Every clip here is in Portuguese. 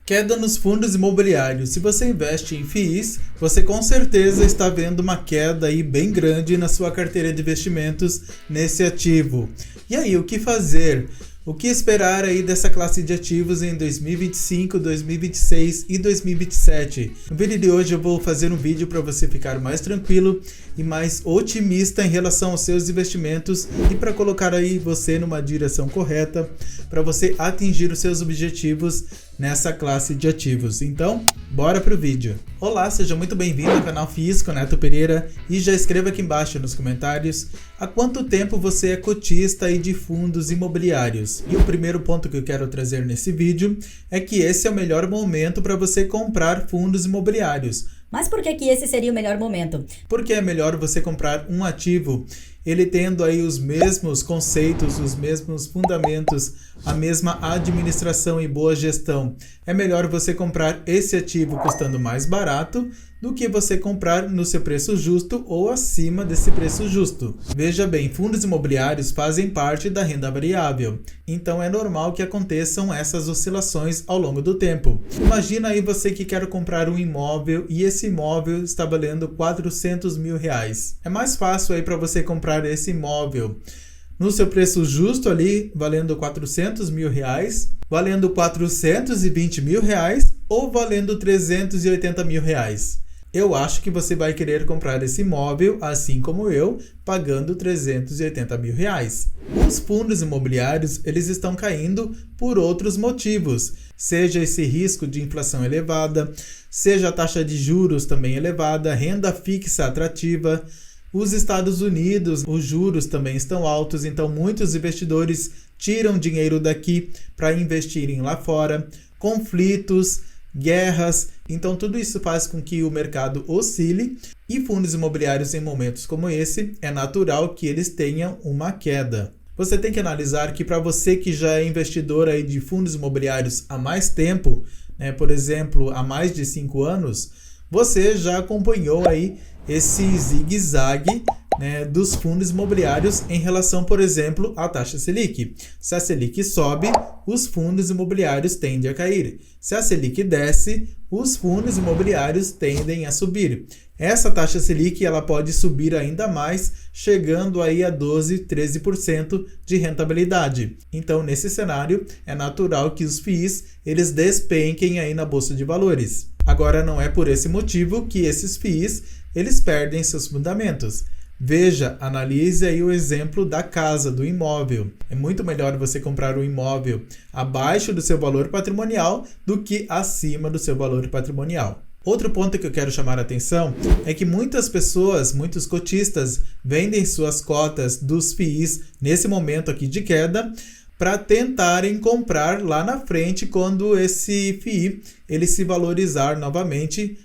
Queda nos fundos imobiliários. Se você investe em FIIs, você com certeza está vendo uma queda aí bem grande na sua carteira de investimentos nesse ativo. E aí, o que fazer? O que esperar aí dessa classe de ativos em 2025, 2026 e 2027? No vídeo de hoje eu vou fazer um vídeo para você ficar mais tranquilo e mais otimista em relação aos seus investimentos e para colocar aí você numa direção correta para você atingir os seus objetivos nessa classe de ativos. Então, bora pro vídeo. Olá, seja muito bem-vindo ao canal FIIs com Neto Pereira e já escreva aqui embaixo nos comentários há quanto tempo você é cotista aí de fundos imobiliários. E o primeiro ponto que eu quero trazer nesse vídeo é que esse é o melhor momento para você comprar fundos imobiliários. Mas por que esse seria o melhor momento? Porque é melhor você comprar um ativo, ele tendo aí os mesmos conceitos, os mesmos fundamentos, a mesma administração e boa gestão. É melhor você comprar esse ativo custando mais barato do que você comprar no seu preço justo ou acima desse preço justo. Veja bem, fundos imobiliários fazem parte da renda variável, então é normal que aconteçam essas oscilações ao longo do tempo. Imagina aí você que quer comprar um imóvel e esse imóvel está valendo R$400 mil. É mais fácil aí para você comprar esse imóvel no seu preço justo ali, valendo R$400 mil, valendo R$420 mil ou valendo R$380 mil. Eu acho que você vai querer comprar esse imóvel, assim como eu, pagando R$380 mil. Os fundos imobiliários, eles estão caindo por outros motivos, seja esse risco de inflação elevada, seja a taxa de juros também elevada, renda fixa atrativa. Os Estados Unidos, os juros também estão altos, então muitos investidores tiram dinheiro daqui para investirem lá fora, conflitos, guerras, então tudo isso faz com que o mercado oscile e fundos imobiliários em momentos como esse, é natural que eles tenham uma queda. Você tem que analisar que para você que já é investidor aí de fundos imobiliários há mais tempo, por exemplo, há mais de 5 anos, você já acompanhou aí esse zigue-zague dos fundos imobiliários em relação, por exemplo, à taxa Selic. Se a Selic sobe, os fundos imobiliários tendem a cair. Se a Selic desce, os fundos imobiliários tendem a subir. Essa taxa Selic ela pode subir ainda mais, chegando aí a 12, 13% de rentabilidade. Então, nesse cenário, é natural que os FIIs eles despenquem aí na bolsa de valores. Agora, não é por esse motivo que esses FIIs eles perdem seus fundamentos. Veja, analise aí o exemplo da casa, do imóvel. É muito melhor você comprar um imóvel abaixo do seu valor patrimonial do que acima do seu valor patrimonial. Outro ponto que eu quero chamar a atenção é que muitas pessoas, muitos cotistas, vendem suas cotas dos FIIs nesse momento aqui de queda para tentarem comprar lá na frente quando esse FII ele se valorizar novamente,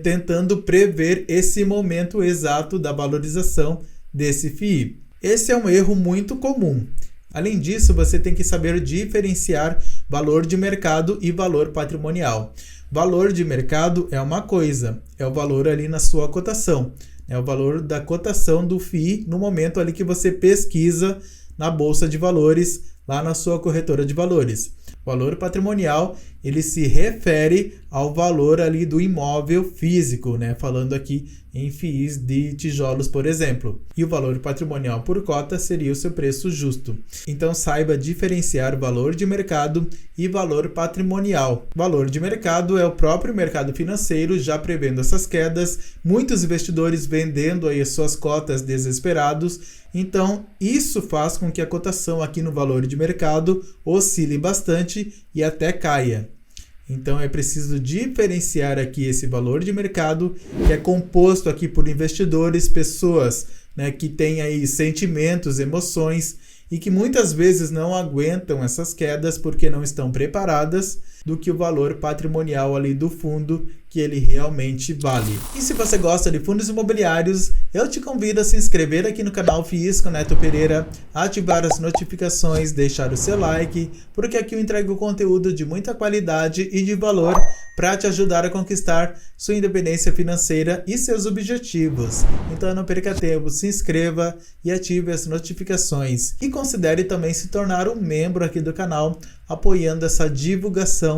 tentando prever esse momento exato da valorização desse FII. Esse é um erro muito comum. Além disso, você tem que saber diferenciar valor de mercado e valor patrimonial. Valor de mercado é uma coisa, é o valor ali na sua cotação, é o valor da cotação do FII no momento ali que você pesquisa na bolsa de valores, lá na sua corretora de valores. O valor patrimonial, ele se refere ao valor ali do imóvel físico, falando aqui em FIIs de tijolos, por exemplo. E o valor patrimonial por cota seria o seu preço justo. Então saiba diferenciar valor de mercado e valor patrimonial. Valor de mercado é o próprio mercado financeiro já prevendo essas quedas, muitos investidores vendendo aí as suas cotas desesperados. Então isso faz com que a cotação aqui no valor de mercado oscile bastante e até caia. Então é preciso diferenciar aqui esse valor de mercado, que é composto aqui por investidores, pessoas que têm aí sentimentos, emoções e que muitas vezes não aguentam essas quedas porque não estão preparadas, do que o valor patrimonial ali do fundo que ele realmente vale. E se você gosta de fundos imobiliários, eu te convido a se inscrever aqui no canal FIIs com Neto Pereira, ativar as notificações, deixar o seu like, porque aqui eu entrego conteúdo de muita qualidade e de valor para te ajudar a conquistar sua independência financeira e seus objetivos. Então não perca tempo, se inscreva e ative as notificações. E considere também se tornar um membro aqui do canal, apoiando essa divulgação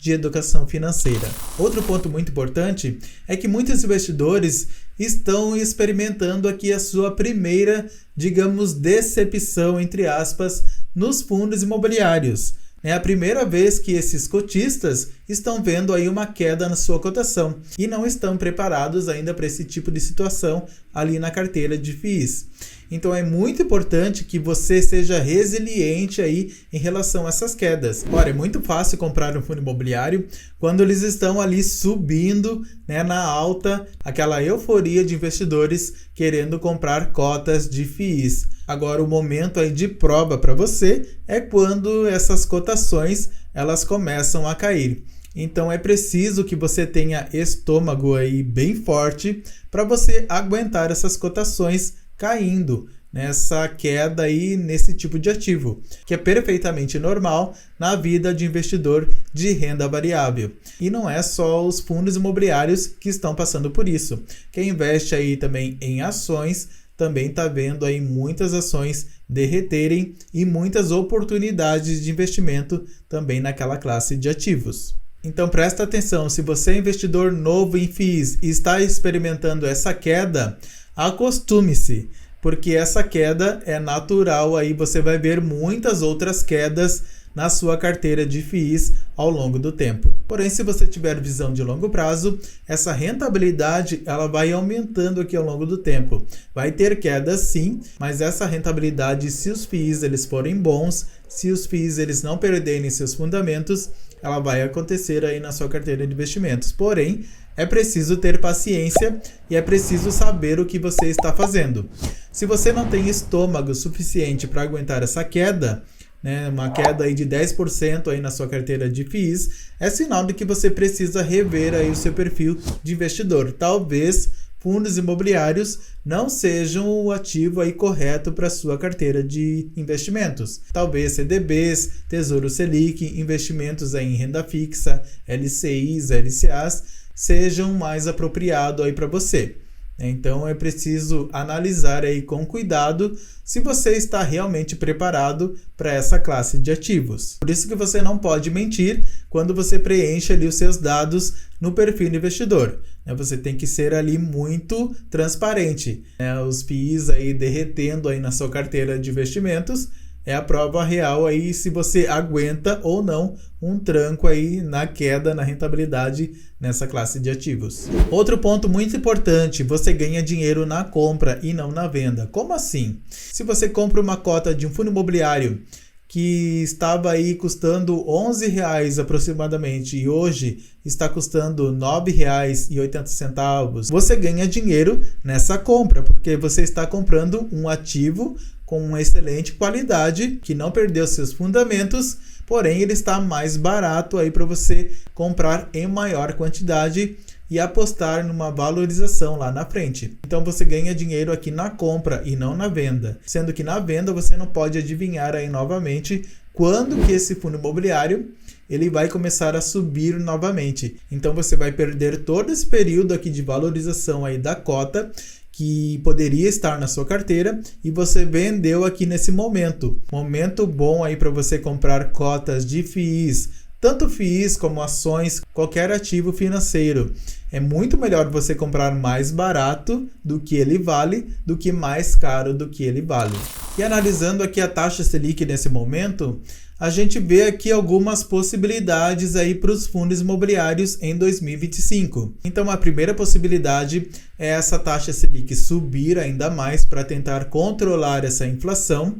de educação financeira. Outro ponto muito importante é que muitos investidores estão experimentando aqui a sua primeira, digamos, decepção, entre aspas, nos fundos imobiliários. É a primeira vez que esses cotistas estão vendo aí uma queda na sua cotação e não estão preparados ainda para esse tipo de situação ali na carteira de FIIs. Então é muito importante que você seja resiliente aí em relação a essas quedas. Ora, é muito fácil comprar um fundo imobiliário quando eles estão ali subindo, né, na alta, aquela euforia de investidores querendo comprar cotas de FIIs. Agora o momento aí de prova para você é quando essas cotações elas começam a cair. Então é preciso que você tenha estômago aí bem forte para você aguentar essas cotações caindo nessa queda aí nesse tipo de ativo, que é perfeitamente normal na vida de investidor de renda variável. E não é só os fundos imobiliários que estão passando por isso. Quem investe aí também em ações também está vendo aí muitas ações derreterem e muitas oportunidades de investimento também naquela classe de ativos. Então presta atenção, se você é investidor novo em FIIs e está experimentando essa queda, acostume-se, porque essa queda é natural, aí você vai ver muitas outras quedas na sua carteira de FIIs ao longo do tempo. Porém, se você tiver visão de longo prazo, essa rentabilidade ela vai aumentando aqui ao longo do tempo. Vai ter quedas sim, mas essa rentabilidade, se os FIIs eles forem bons, se os FIIs eles não perderem seus fundamentos, ela vai acontecer aí na sua carteira de investimentos. Porém, é preciso ter paciência e é preciso saber o que você está fazendo. Se você não tem estômago suficiente para aguentar essa queda, né, uma queda aí de 10% aí na sua carteira de FIIs, é sinal de que você precisa rever aí o seu perfil de investidor. Talvez fundos imobiliários não sejam o ativo aí correto para a sua carteira de investimentos. Talvez CDBs, Tesouro Selic, investimentos aí em renda fixa, LCIs, LCAs, sejam mais apropriados aí para você. Então é preciso analisar aí com cuidado se você está realmente preparado para essa classe de ativos. Por isso que você não pode mentir quando você preenche ali os seus dados no perfil do investidor. Você tem que ser ali muito transparente. Os FIIs aí derretendo aí na sua carteira de investimentos é a prova real aí se você aguenta ou não um tranco aí na queda na rentabilidade nessa classe de ativos. Outro ponto muito importante, você ganha dinheiro na compra e não na venda. Como assim? Se você compra uma cota de um fundo imobiliário que estava aí custando R$11 aproximadamente e hoje está custando R$9,80, você ganha dinheiro nessa compra, porque você está comprando um ativo com uma excelente qualidade, que não perdeu seus fundamentos, porém ele está mais barato aí para você comprar em maior quantidade e apostar numa valorização lá na frente. Então você ganha dinheiro aqui na compra e não na venda, sendo que na venda você não pode adivinhar aí novamente quando que esse fundo imobiliário ele vai começar a subir novamente. Então você vai perder todo esse período aqui de valorização aí da cota que poderia estar na sua carteira e você vendeu aqui nesse momento. Momento bom aí para você comprar cotas de FIIs, tanto FIIs como ações, qualquer ativo financeiro. É muito melhor você comprar mais barato do que ele vale, do que mais caro do que ele vale. E analisando aqui a taxa Selic nesse momento, a gente vê aqui algumas possibilidades aí para os fundos imobiliários em 2025. Então a primeira possibilidade é essa taxa Selic subir ainda mais para tentar controlar essa inflação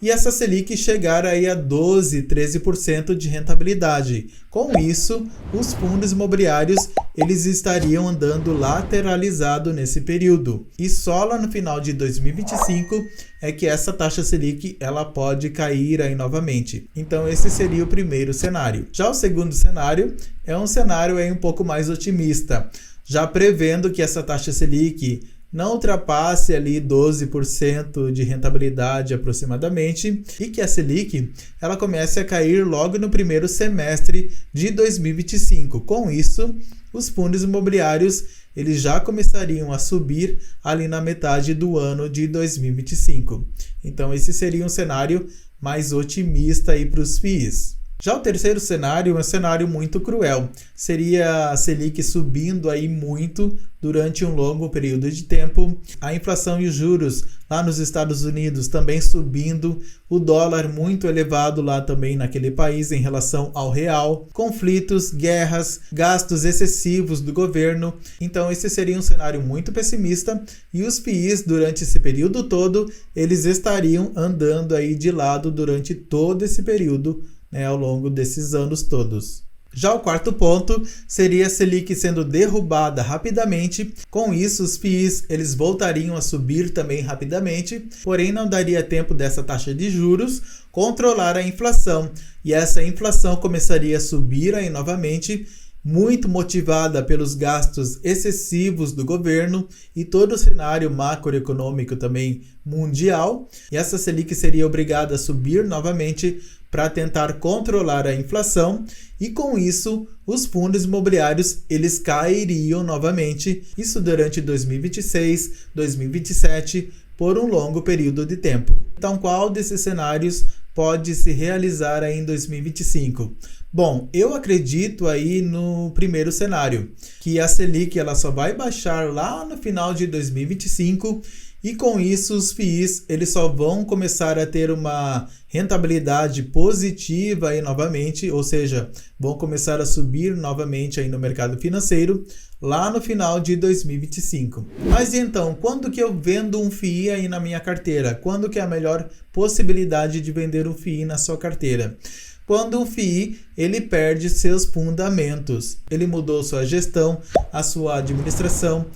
e essa Selic chegar aí a 12%, 13% de rentabilidade. Com isso, os fundos imobiliários eles estariam andando lateralizado nesse período. E só lá no final de 2025 é que essa taxa Selic ela pode cair aí novamente. Então esse seria o primeiro cenário. Já o segundo cenário é um cenário aí um pouco mais otimista, já prevendo que essa taxa Selic não ultrapasse ali 12% de rentabilidade aproximadamente e que a Selic ela comece a cair logo no primeiro semestre de 2025. Com isso, os fundos imobiliários eles já começariam a subir ali na metade do ano de 2025. Então esse seria um cenário mais otimista aí para os FIIs. Já o terceiro cenário é um cenário muito cruel. Seria a Selic subindo aí muito durante um longo período de tempo, a inflação e os juros lá nos Estados Unidos também subindo, o dólar muito elevado lá também naquele país em relação ao real, conflitos, guerras, gastos excessivos do governo. Então esse seria um cenário muito pessimista e os FIIs durante esse período todo, eles estariam andando aí de lado durante todo esse período, ao longo desses anos todos. Já o quarto ponto seria a Selic sendo derrubada rapidamente. Com isso, os FIIs eles voltariam a subir também rapidamente, porém não daria tempo dessa taxa de juros controlar a inflação. E essa inflação começaria a subir aí novamente, muito motivada pelos gastos excessivos do governo e todo o cenário macroeconômico também mundial. E essa Selic seria obrigada a subir novamente para tentar controlar a inflação e com isso os fundos imobiliários eles cairiam novamente, isso durante 2026, 2027, por um longo período de tempo. Então qual desses cenários pode se realizar aí em 2025? Bom, eu acredito aí no primeiro cenário, que a Selic ela só vai baixar lá no final de 2025 e com isso os FIIs eles só vão começar a ter uma rentabilidade positiva aí novamente, ou seja, vão começar a subir novamente aí no mercado financeiro lá no final de 2025. Mas então, quando que eu vendo um FII aí na minha carteira? Quando que é a melhor possibilidade de vender um FII na sua carteira? Quando um FII ele perde seus fundamentos, ele mudou sua gestão, a sua administração,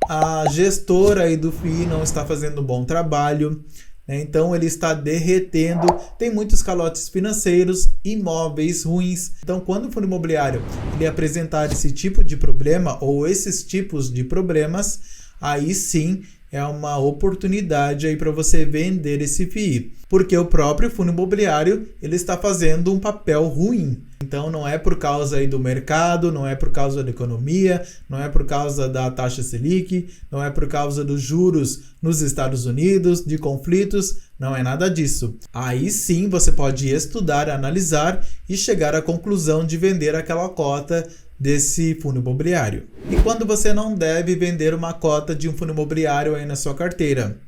a gestora aí do FII não está fazendo um bom trabalho, então ele está derretendo, tem muitos calotes financeiros, imóveis ruins. Então quando o fundo imobiliário ele apresentar esse tipo de problema ou esses tipos de problemas, aí sim é uma oportunidade aí para você vender esse FII, porque o próprio fundo imobiliário ele está fazendo um papel ruim. Então não é por causa aí do mercado, não é por causa da economia, não é por causa da taxa Selic, não é por causa dos juros nos Estados Unidos, de conflitos, não é nada disso. Aí sim você pode estudar, analisar e chegar à conclusão de vender aquela cota desse fundo imobiliário. E quando você não deve vender uma cota de um fundo imobiliário aí na sua carteira?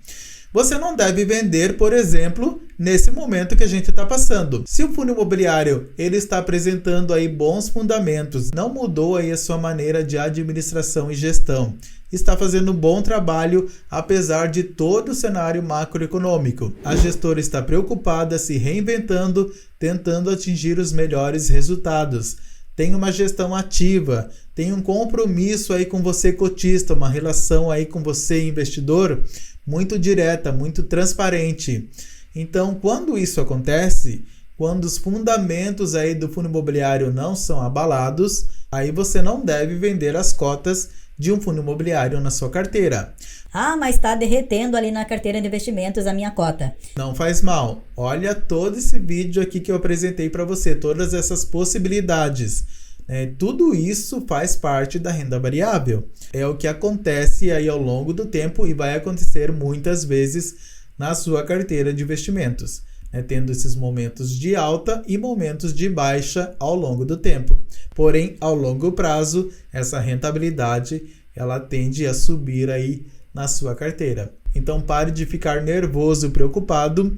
Você não deve vender, por exemplo, nesse momento que a gente está passando. Se o fundo imobiliário ele está apresentando aí bons fundamentos, não mudou aí a sua maneira de administração e gestão, está fazendo um bom trabalho apesar de todo o cenário macroeconômico. A gestora está preocupada, se reinventando, tentando atingir os melhores resultados. Tem uma gestão ativa, tem um compromisso aí com você cotista, uma relação aí com você investidor muito direta, muito transparente. Então, quando isso acontece, quando os fundamentos aí do fundo imobiliário não são abalados, aí você não deve vender as cotas de um fundo imobiliário na sua carteira. Ah, mas está derretendo ali na carteira de investimentos a minha cota. Não faz mal. Olha todo esse vídeo aqui que eu apresentei para você, todas essas possibilidades. Tudo isso faz parte da renda variável. É o que acontece aí ao longo do tempo e vai acontecer muitas vezes na sua carteira de investimentos, tendo esses momentos de alta e momentos de baixa ao longo do tempo. Porém, ao longo prazo, essa rentabilidade ela tende a subir aí na sua carteira. Então pare de ficar nervoso e preocupado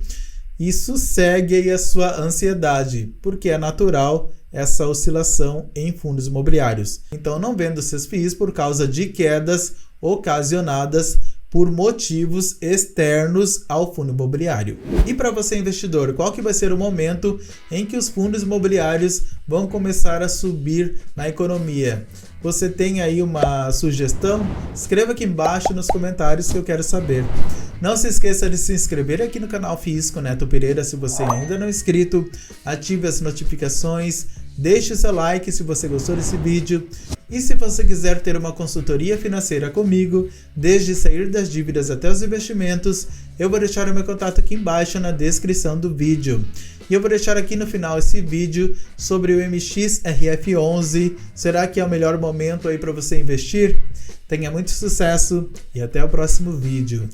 e sossegue aí a sua ansiedade, porque é natural essa oscilação em fundos imobiliários. Então não venda seus FIIs por causa de quedas ocasionadas por motivos externos ao fundo imobiliário. E para você investidor, qual que vai ser o momento em que os fundos imobiliários vão começar a subir na economia? Você tem aí uma sugestão? Escreva aqui embaixo nos comentários que eu quero saber. Não se esqueça de se inscrever aqui no canal FIIs com Neto Pereira se você ainda não é inscrito. Ative as notificações, deixe seu like se você gostou desse vídeo. E se você quiser ter uma consultoria financeira comigo, desde sair das dívidas até os investimentos, eu vou deixar o meu contato aqui embaixo na descrição do vídeo. E eu vou deixar aqui no final esse vídeo sobre o MXRF11. Será que é o melhor momento aí para você investir? Tenha muito sucesso e até o próximo vídeo.